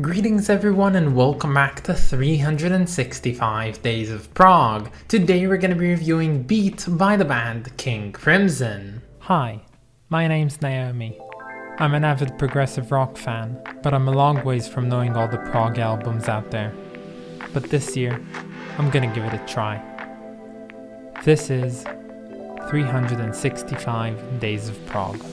Greetings everyone and welcome back to 365 Days of Prog. Today we're going to be reviewing Beat by the band King Crimson. Hi, my name's Naomi. I'm an avid progressive rock fan, but I'm a long ways from knowing all the prog albums out there. But this year, I'm gonna give it a try. This is 365 Days of Prog.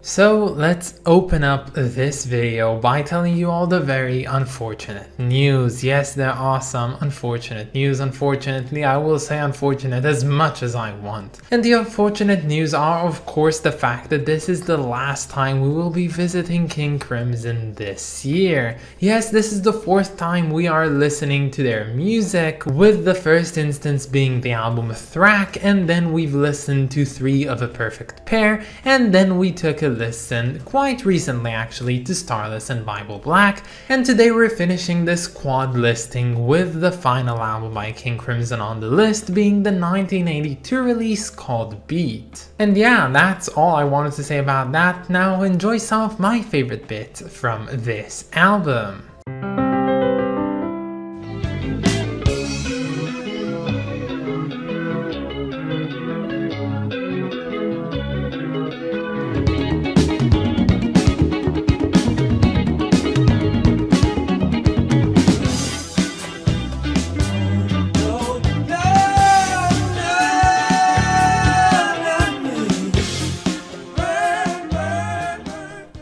So let's open up this video by telling you all the very unfortunate news. Yes, there are some unfortunate news. Unfortunately, I will say unfortunate as much as I want. And the unfortunate news are of course the fact that this is the last time we will be visiting King Crimson this year. Yes, this is the fourth time we are listening to their music, with the first instance being the album Thrack, and then we've listened to 3 of A Perfect Pair, and then we took a listen quite recently actually to Starless and Bible Black, and today we're finishing this quad listing with the final album by King Crimson on the list being the 1982 release called Beat. And yeah, that's all I wanted to say about that. Now enjoy some of my favorite bits from this album.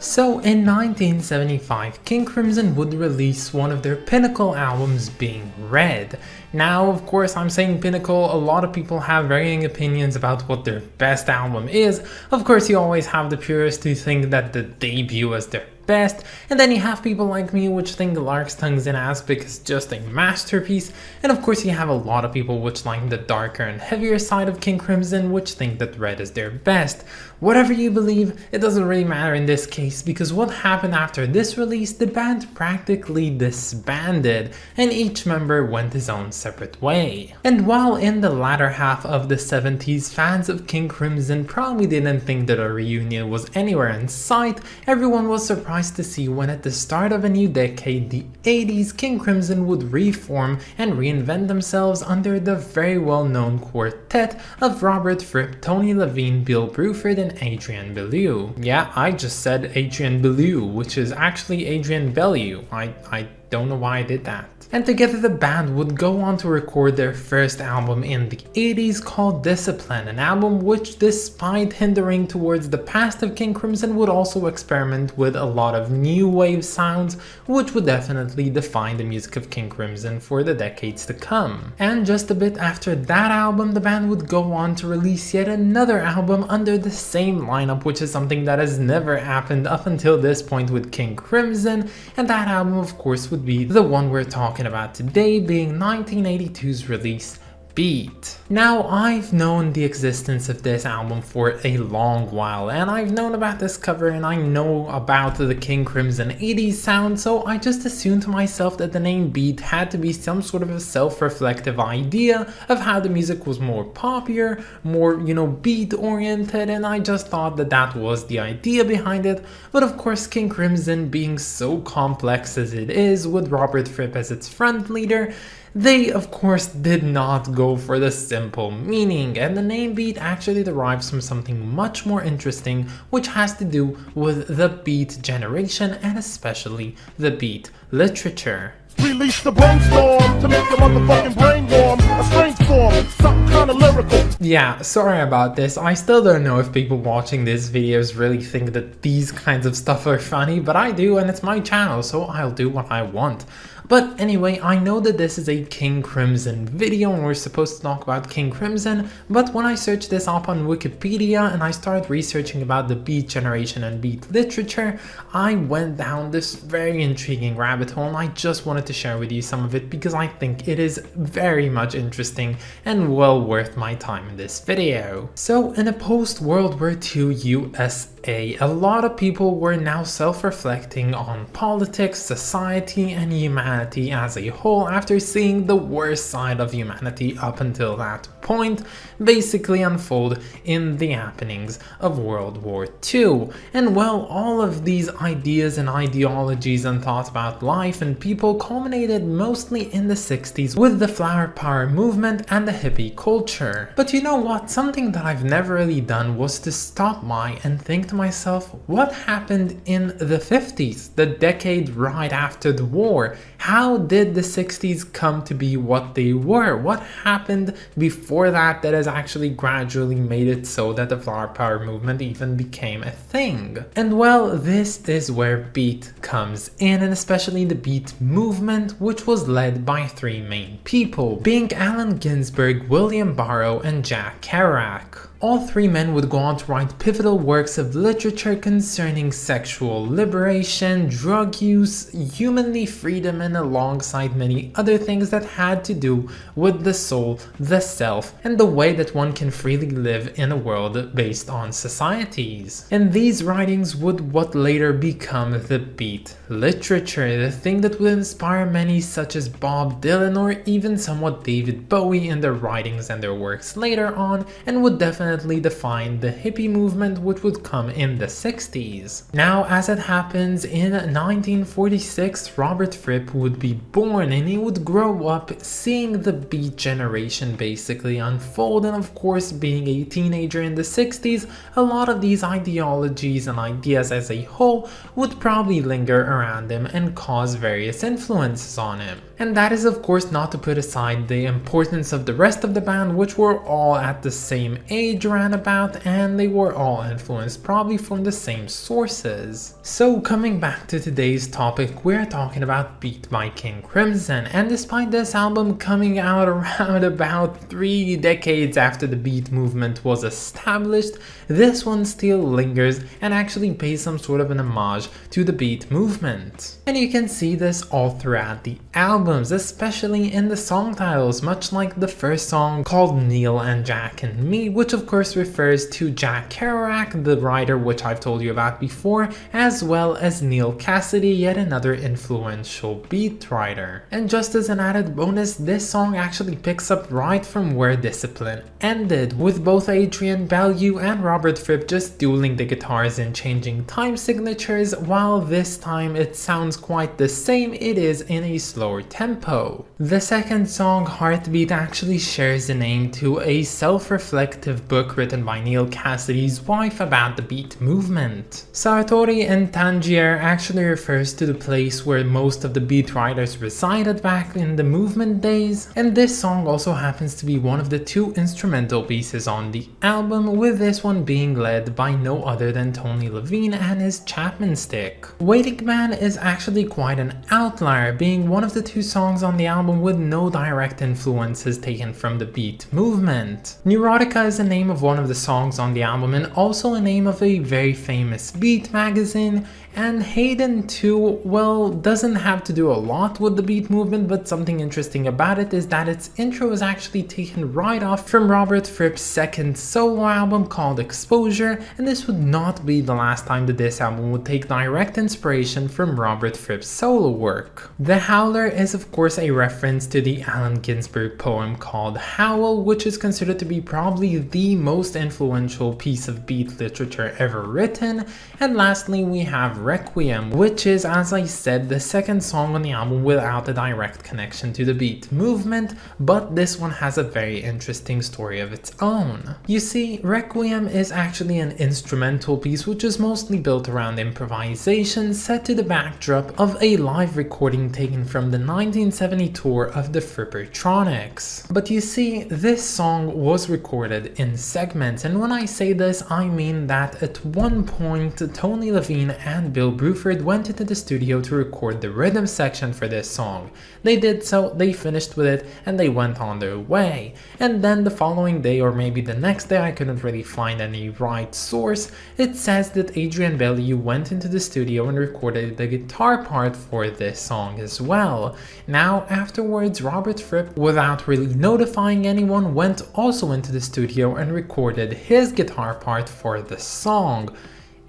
So in 1975, King Crimson would release one of their pinnacle albums being Red. Now, of course, I'm saying pinnacle, a lot of people have varying opinions about what their best album is. Of course, you always have the purists who think that the debut is their best, and then you have people like me which think Lark's Tongues in Aspic is just a masterpiece, and of course you have a lot of people which like the darker and heavier side of King Crimson which think that Red is their best. Whatever you believe, it doesn't really matter in this case, because what happened after this release, the band practically disbanded, and each member went his own separate way. And while in the latter half of the 70s, fans of King Crimson probably didn't think that a reunion was anywhere in sight, everyone was surprised to see when at the start of a new decade, the 80s, King Crimson would reform and reinvent themselves under the very well-known quartet of Robert Fripp, Tony Levine, Bill Bruford, and Adrian Belew. Yeah, I just said Adrian Belew, which is actually Adrian Bellew. I don't know why I did that. And together the band would go on to record their first album in the 80s called Discipline, an album which, despite hindering towards the past of King Crimson, would also experiment with a lot of new wave sounds, which would definitely define the music of King Crimson for the decades to come. And just a bit after that album, the band would go on to release yet another album under the same lineup, which is something that has never happened up until this point with King Crimson, and that album of course would be the one we're talking about today, being 1982's release Beat. Now, I've known the existence of this album for a long while, and I've known about this cover and I know about the King Crimson 80s sound, so I just assumed to myself that the name Beat had to be some sort of a self-reflective idea of how the music was more popular, more, beat oriented, and I just thought that that was the idea behind it. But of course, King Crimson being so complex as it is, with Robert Fripp as its front leader, they of course did not go for the simple meaning, and the name Beat actually derives from something much more interesting, which has to do with the beat generation and especially the beat literature. Release the brainstorm to make your motherfucking brain warm. A strange form, something kinda lyrical. Yeah, sorry about this. I still don't know if people watching these videos really think that these kinds of stuff are funny, but I do, and it's my channel, so I'll do what I want. But anyway, I know that this is a King Crimson video and we're supposed to talk about King Crimson, but when I searched this up on Wikipedia and I started researching about the beat generation and beat literature, I went down this very intriguing rabbit hole, and I just wanted to share with you some of it because I think it is very much interesting and well worth my time in this video. So in a post-World War II US A lot of people were now self-reflecting on politics, society, and humanity as a whole after seeing the worst side of humanity up until that point basically unfold in the happenings of World War II. And well, all of these ideas and ideologies and thoughts about life and people culminated mostly in the 60s with the flower power movement and the hippie culture. But you know what? Something that I've never really done was to stop by and think to myself, what happened in the 50s, the decade right after the war? How did the 60s come to be what they were? What happened before that has actually gradually made it so that the flower power movement even became a thing? And well, this is where beat comes in, and especially the beat movement, which was led by three main people, being Allen Ginsberg, William Barrow, and Jack Kerouac. All three men would go on to write pivotal works of literature concerning sexual liberation, drug use, humanly freedom, and alongside many other things that had to do with the soul, the self, and the way that one can freely live in a world based on societies. And these writings would what later become the beat literature, the thing that would inspire many such as Bob Dylan or even somewhat David Bowie in their writings and their works later on, and would definitely define the hippie movement which would come in the 60s. Now, as it happens, in 1946 Robert Fripp would be born, and he would grow up seeing the beat generation basically unfold, and of course being a teenager in the 60s, a lot of these ideologies and ideas as a whole would probably linger around him and cause various influences on him. And that is of course not to put aside the importance of the rest of the band, which were all at the same age around about, and they were all influenced probably from the same sources. So coming back to today's topic, we're talking about Beat by King Crimson, and despite this album coming out around about 3 decades after the beat movement was established, this one still lingers and actually pays some sort of an homage to the beat movement. And you can see this all throughout the albums, especially in the song titles, much like the first song called Neil and Jack and Me, which of course refers to Jack Kerouac, the writer which I've told you about before, as well as Neil Cassidy, yet another influential beat writer. And just as an added bonus, this song actually picks up right from where Discipline ended, with both Adrian Bellew and Robert Fripp just dueling the guitars and changing time signatures, while this time it sounds quite the same, it is in a slower tempo. The second song, Heartbeat, actually shares the name to a self-reflective book written by Neil Cassidy's wife about the beat movement. Sartori in Tangier actually refers to the place where most of the beat writers resided back in the movement days, and this song also happens to be one of the 2 instrumental pieces on the album, with this one being led by no other than Tony Levine and his Chapman stick. Waiting Man is actually quite an outlier, being one of the 2 songs on the album with no direct influences taken from the beat movement. Neurotica is the name of one of the songs on the album and also a name of a very famous beat magazine, and Hayden too, well, doesn't have to do a lot with the beat movement, but something interesting about it is that its intro is actually taken right off from Robert Fripp's second solo album called Exposure, and this would not be the last time that this album would take direct inspiration from Robert Fripp's solo work. The Howler is of course a reference to the Allen Ginsberg poem called Howl, which is considered to be probably the most influential piece of beat literature ever written. And lastly we have Requiem, which is, as I said, the second song on the album without a direct connection to the beat movement, but this one has a very interesting story of its own. You see, Requiem is actually an instrumental piece which is mostly built around improvisation set to the backdrop of a live recording taken from the 1970 tour of the Frippertronics. But you see, this song was recorded in segments, and when I say this I mean that at one point Tony Levine and Bill Bruford went into the studio to record the rhythm section for this song. They did so, they finished with it, and they went on their way. And then the following day, or maybe the next day, I couldn't really find any right source, it says that Adrian Bellew went into the studio and recorded the guitar part for this song as well. Now afterwards, Robert Fripp, without really notifying anyone, went also into the studio and recorded his guitar part for the song.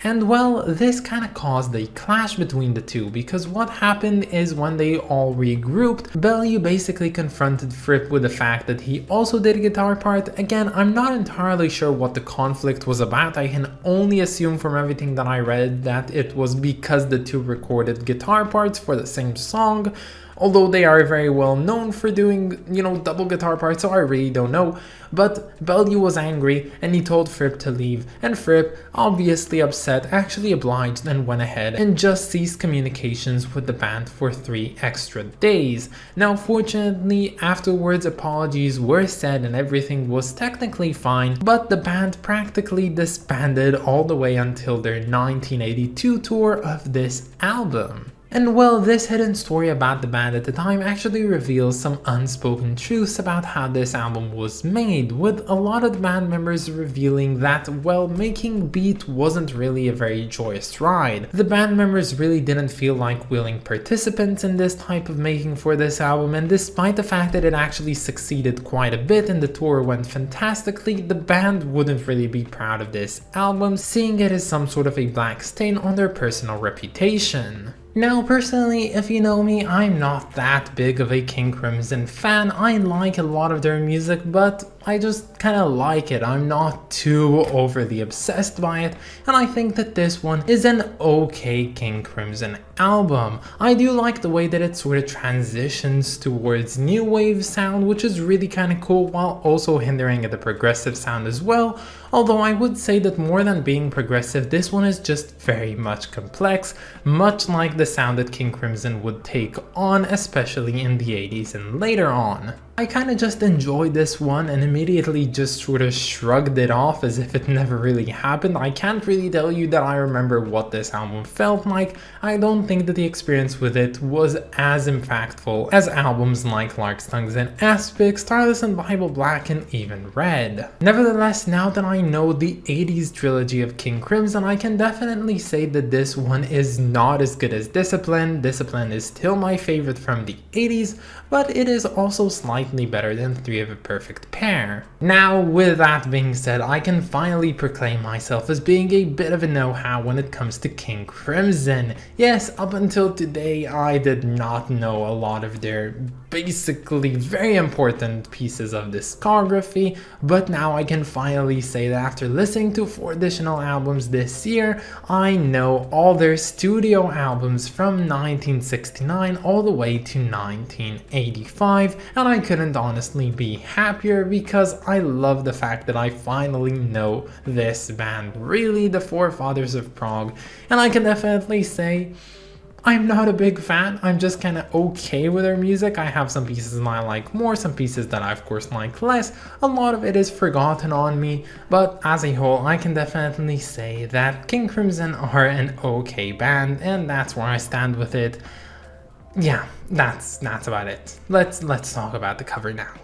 And well, this kind of caused a clash between the two, because what happened is when they all regrouped, Bellew basically confronted Fripp with the fact that he also did a guitar part. Again, I'm not entirely sure what the conflict was about. I can only assume from everything that I read that it was because the two recorded guitar parts for the same song, although they are very well known for doing, double guitar parts, so I really don't know. But Bellew was angry and he told Fripp to leave, and Fripp, obviously upset, actually obliged and went ahead and just ceased communications with the band for 3 extra days. Now fortunately, afterwards apologies were said and everything was technically fine, but the band practically disbanded all the way until their 1982 tour of this album. And well, this hidden story about the band at the time actually reveals some unspoken truths about how this album was made, with a lot of the band members revealing that, well, making Beat wasn't really a very joyous ride. The band members really didn't feel like willing participants in this type of making for this album, and despite the fact that it actually succeeded quite a bit and the tour went fantastically, the band wouldn't really be proud of this album, seeing it as some sort of a black stain on their personal reputation. Now personally, if you know me, I'm not that big of a King Crimson fan. I like a lot of their music, but I just kinda like it. I'm not too overly obsessed by it, and I think that this one is an okay King Crimson album. I do like the way that it sort of transitions towards new wave sound, which is really kinda cool, while also hindering the progressive sound as well. Although I would say that more than being progressive, this one is just very much complex, much like the sound that King Crimson would take on, especially in the 80s and later on. I kinda just enjoyed this one and immediately just sort of shrugged it off as if it never really happened. I can't really tell you that I remember what this album felt like. I don't think that the experience with it was as impactful as albums like Lark's Tongues and Aspic, Starless and Bible Black, and even Red. Nevertheless, now that I know the 80s trilogy of King Crimson, I can definitely say that this one is not as good as Discipline. Discipline is still my favorite from the 80s, but it is also slightly better than 3 of a Perfect Pair. Now, with that being said, I can finally proclaim myself as being a bit of a know-how when it comes to King Crimson. Yes, up until today, I did not know a lot of their basically very important pieces of discography, but now I can finally say that after listening to 4 additional albums this year, I know all their studio albums from 1969 all the way to 1985, and I couldn't honestly be happier because I love the fact that I finally know this band, really the forefathers of prog, and I can definitely say I'm not a big fan. I'm just kind of okay with their music. I have some pieces that I like more, some pieces that I of course like less. A lot of it is forgotten on me, but as a whole, I can definitely say that King Crimson are an okay band, and that's where I stand with it. Yeah, that's about it. Let's talk about the cover now.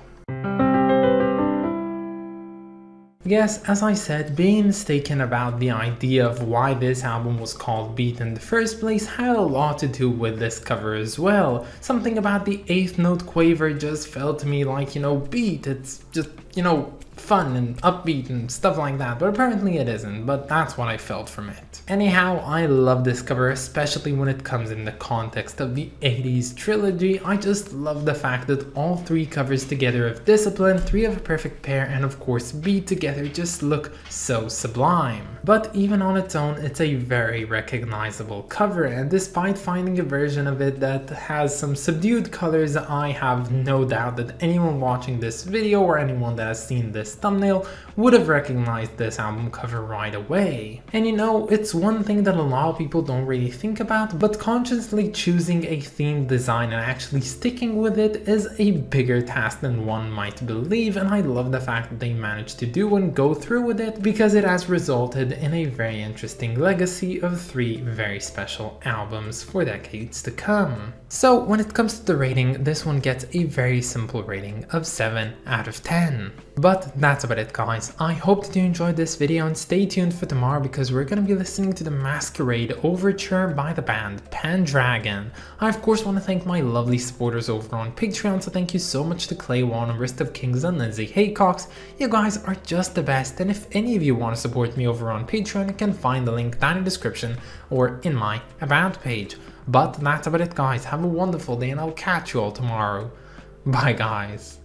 Yes, as I said, being mistaken about the idea of why this album was called Beat in the first place had a lot to do with this cover as well. Something about the 8th note quaver just felt to me like, beat, it's just, fun and upbeat and stuff like that, but apparently it isn't, but that's what I felt from it. Anyhow, I love this cover, especially when it comes in the context of the 80s trilogy. I just love the fact that all 3 covers together of Discipline, 3 of a Perfect Pair, and of course Beat together just look so sublime. But even on its own, it's a very recognizable cover, and despite finding a version of it that has some subdued colors, I have no doubt that anyone watching this video or anyone that has seen this thumbnail would have recognized this album cover right away. And it's one thing that a lot of people don't really think about, but consciously choosing a themed design and actually sticking with it is a bigger task than one might believe, and I love the fact that they managed to do and go through with it, because it has resulted in a very interesting legacy of 3 very special albums for decades to come. So when it comes to the rating, this one gets a very simple rating of 7 out of 10. But that's about it, guys. I hope that you enjoyed this video and stay tuned for tomorrow because we're going to be listening to the Masquerade Overture by the band Pendragon. I of course want to thank my lovely supporters over on Patreon, so thank you so much to Clay Wan, Wrist of Kings and Lindsay Haycox. You guys are just the best, and if any of you want to support me over on Patreon, you can find the link down in the description or in my About page. But that's about it, guys. Have a wonderful day and I'll catch you all tomorrow. Bye, guys.